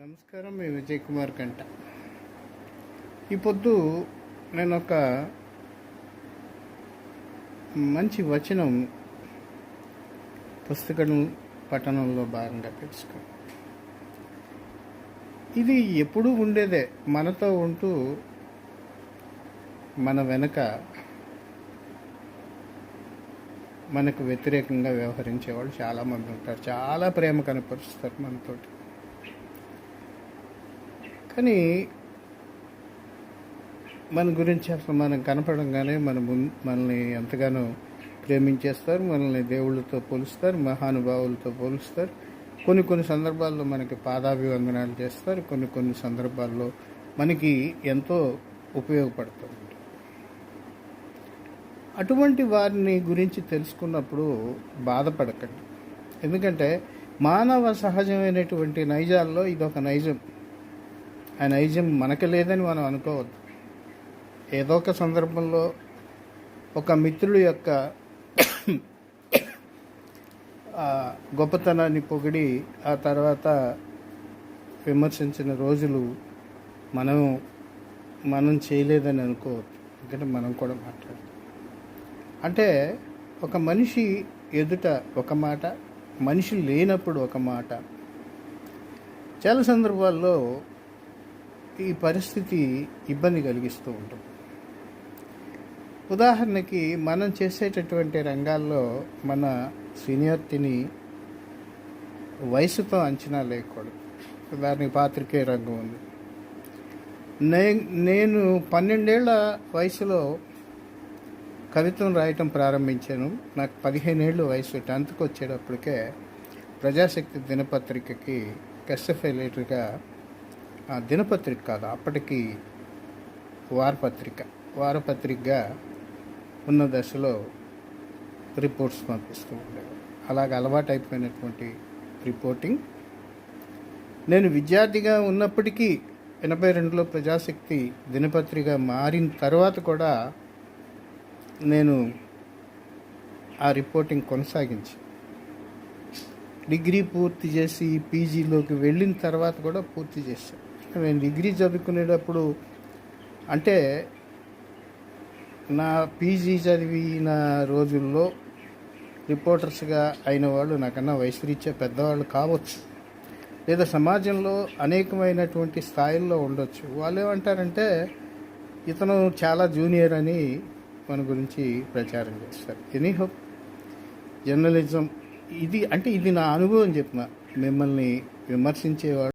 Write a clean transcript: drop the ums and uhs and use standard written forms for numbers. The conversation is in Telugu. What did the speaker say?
నమస్కారం. మీ విజయ్ కుమార్ కంట. ఈ పొద్దు నేను ఒక మంచి వచనం పుస్తకం పఠనంలో భాగంగా తెలుసుకున్నాను. ఇది ఎప్పుడూ ఉండేదే, మనతో ఉంటూ మన వెనక మనకు వ్యతిరేకంగా వ్యవహరించేవాళ్ళు చాలామంది ఉంటారు. చాలా ప్రేమ కనపరుస్తారు మనతోటి. కానీ మన గురించి అసలు మనం కనపడంగానే మనల్ని ఎంతగానో ప్రేమించేస్తారు, మనల్ని దేవుళ్ళతో పోలుస్తారు, మహానుభావులతో పోలుస్తారు. కొన్ని సందర్భాల్లో మనకి పాదాభివందనాలు చేస్తారు, కొన్ని సందర్భాల్లో మనకి ఎంతో ఉపయోగపడుతుంది. అటువంటి వారిని గురించి తెలుసుకున్నప్పుడు బాధపడకండి. ఎందుకంటే మానవ సహజమైనటువంటి నైజాల్లో ఇదొక నైజం. ఆ నైజం మనకి లేదని మనం అనుకోవద్దు. ఏదో ఒక సందర్భంలో ఒక మిత్రుడి యొక్క గొప్పతనాన్ని పొగిడి ఆ తర్వాత విమర్శించిన రోజులు మనం చేయలేదని అనుకోవద్దు. ఎందుకంటే మనం కూడా మాట్లాడతాం. అంటే ఒక మనిషి ఎదుట ఒక మాట, మనిషి లేనప్పుడు ఒక మాట. చాలా సందర్భాల్లో ఈ పరిస్థితి ఇబ్బంది కలిగిస్తూ ఉంటుంది. ఉదాహరణకి మనం చేసేటటువంటి రంగాల్లో మన సీనియారిటీని వయసుతో అంచనా లేకూడదు. దానికి పాత్రికేయ రంగం ఉంది. నేను 12 ఏళ్ల వయసులో కవిత్వం రాయటం ప్రారంభించాను. నాకు 15 ఏళ్ళు వయసు. 10th వచ్చేటప్పటికే ప్రజాశక్తి దినపత్రికకి ఎస్ఎఫ్ఐ లీడర్గా, దినపత్రిక కాదు అప్పటికి వారపత్రికగా ఉన్న దశలో రిపోర్ట్స్ పంపిస్తూ ఉండేవారు. అలాగ అలవాటు అయిపోయినటువంటి రిపోర్టింగ్. నేను విద్యార్థిగా ఉన్నప్పటికీ 82లో ప్రజాశక్తి దినపత్రిక మారిన తర్వాత కూడా నేను ఆ రిపోర్టింగ్ కొనసాగించి డిగ్రీ పూర్తి చేసి పీజీలోకి వెళ్ళిన తర్వాత కూడా పూర్తి చేశాను. నేను డిగ్రీ చదువుకునేటప్పుడు అంటే నా పీజీ చదివిన రోజుల్లో రిపోర్టర్స్గా అయిన వాళ్ళు నాకన్నా వయసురీత్యా పెద్దవాళ్ళు కావచ్చు, లేదా సమాజంలో అనేకమైనటువంటి స్థాయిల్లో ఉండొచ్చు. వాళ్ళు ఏమంటారంటే ఇతను చాలా జూనియర్ అని మన గురించి ప్రచారం చేస్తారు. ఎనీహో జర్నలిజం ఇది నా అనుభవం. చెప్పిన మిమ్మల్ని విమర్శించేవాడు